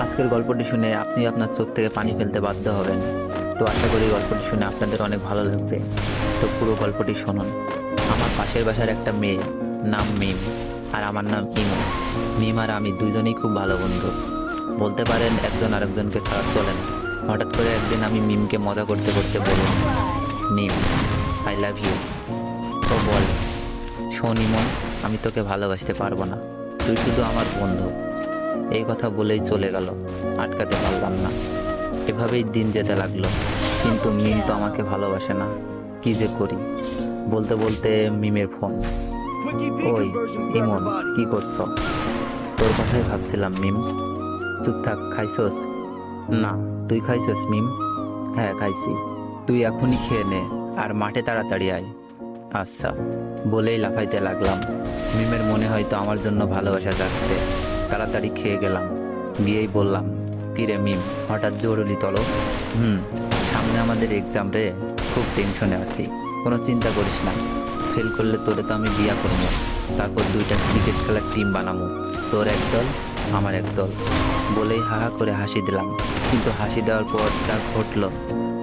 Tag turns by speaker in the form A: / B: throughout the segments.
A: আজকের গল্পটি শুনে আপনি আপনার চোখ থেকে পানি ফেলতে বাধ্য হবেন। তো আশা করি গল্পটি শুনে আপনাদের অনেক ভালো লাগবে। তো পুরো গল্পটি শুনুন। আমার পাশের বাসার একটা মেয়ে, নাম মিম, আর আমার নাম ইমো। মিম আর আমি দুজনেই খুব ভালো বন্ধু, বলতে পারেন একজন আরেকজনকে ছাড়া চলে না। হঠাৎ করে একদিন আমি মিমকে মজা করতে করতে বললাম, মিম, আই লাভ ইউ। তো বল, শোন ইমন, আমি তোকে ভালোবাসতে পারবো না, তুই শুধু আমার বন্ধু। এই কথা বলেই চলে গেল, আটকাতে পারলাম না। এভাবেই দিন যেতে লাগলো, কিন্তু মিম তো আমাকে ভালোবাসে না। কি যে করি? বলতে বলতে মিমের ফোন। ওই ইমন, কি করছ? তোর কথাই ভাবছিলাম মিম। চুপ থাক, খাইছস? না, তুই খাইছস মিম? হ্যাঁ খাইছি। তুই এখনই খেয়ে নে, আর মাঠে তাড়াতাড়ি আয়। আচ্ছা, বলেই লাফাইতে লাগলাম। মিমের মনে হয়তো আমার জন্য ভালোবাসা যাচ্ছে। তাড়াতাড়ি খেয়ে গেলাম, গিয়েই বললাম, কিরে মিম, হঠাৎ জরুরি তলব? সামনে আমাদের এক্সাম রে, খুব টেনশনে আছি। কোনো চিন্তা করিস না, ফেল করলে তোরে তো আমি বিয়া করবো, তারপর 2টা ক্রিকেট খেলার টিম বানাবো, তোর এক দল আমার এক দল। বলেই হাহা করে হাসি দিলাম। কিন্তু হাসি দেওয়ার পর যা ঘটলো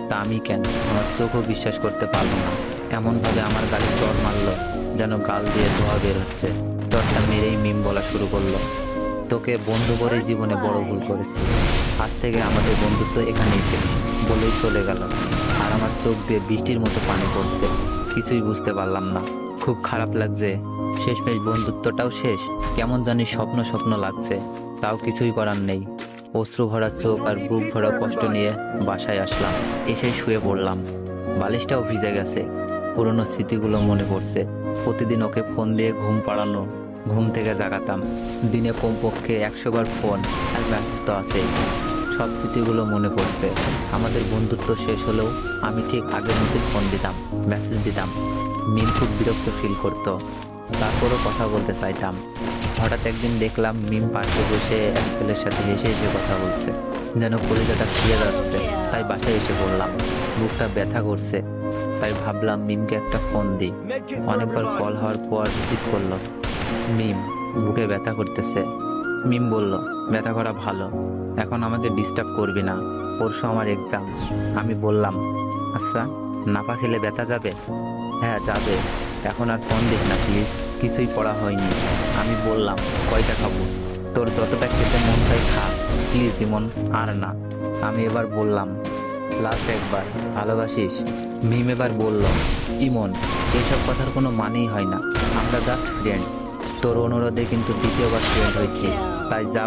A: তা আমি কেন আমার চোখও বিশ্বাস করতে পারলো না। এমনভাবে আমার গালে চড় মারলো যেন গাল দিয়ে ধোয়া বের হচ্ছে। চড়টা মেরেই মিম বলা শুরু করলো, তোকে বন্ধু করে জীবনে বড় ভুল করেছি, আজ থেকে আমাদের বন্ধুত্ব এখানেই শেষ। বলেই চলে গেল, আর আমার চোখ দিয়ে বৃষ্টির মতো পানি পড়ছে। কিছুই বুঝতে পারলাম না, খুব খারাপ লাগছে। শেষমেশ বন্ধুত্বটাও শেষ। কেমন জানি স্বপ্ন স্বপ্ন লাগছে, তাও কিছুই করার নেই। অশ্রু ভরা চোখ আর বুক ভরা কষ্ট নিয়ে বাসায় আসলাম। এসে শুয়ে পড়লাম, বালিশটাও ভিজে গেছে। পুরনো স্মৃতিগুলো মনে পড়ছে। প্রতিদিন ওকে ফোন দিয়ে ঘুম পাড়ানো, ঘুম থেকে জাগাতাম। দিনে কমপক্ষে 100 বার ফোন আর মেসেজ তো আছেই। সব স্মৃতিগুলো মনে পড়ছে। আমাদের বন্ধুত্ব শেষ হলেও আমি ঠিক আগের মতোই ফোন দিতাম, মেসেজ দিতাম। মিম খুব বিরক্ত ফিল করতো, তারপরও কথা বলতে চাইতাম। হঠাৎ একদিন দেখলাম মিম পাশে বসে এক ছেলের সাথে হেসে হেসে কথা বলছে, যেন কলিজাটা ছিঁড়ে যাচ্ছে। তাই বাসায় এসে পড়লাম, বুকটা ব্যথা করছে। তাই ভাবলাম মিমকে একটা ফোন দিই। অনেকবার কল হওয়ার পর রিসিভ করলো। মিম, বুকে ব্যথা করতেছে। মিম বলল, ব্যথা করা ভালো, এখন আমাকে ডিস্টার্ব করবি না, পরশু আমার এক্সাম। আমি বললাম, আচ্ছা, নাপা খেলে ব্যথা যাবে? হ্যাঁ যাবে, এখন আর ফোন দিস না প্লিজ, কিছুই পড়া হয়নি। আমি বললাম, কয়টা খাবো? তোর যতটা খেতে মন চাই খা, প্লিজ ইমন, আর না। আমি এবার বললাম, লাস্ট একবার, ভালোবাসিস? মিম এবার বলল, ইমন, এইসব কথার কোনো মানেই হয় না, আমরা জাস্ট ফ্রেন্ড। তোর অনুরোধে কিন্তু দ্বিতীয়বার ফ্রেন্ড হয়েছি, তাই যা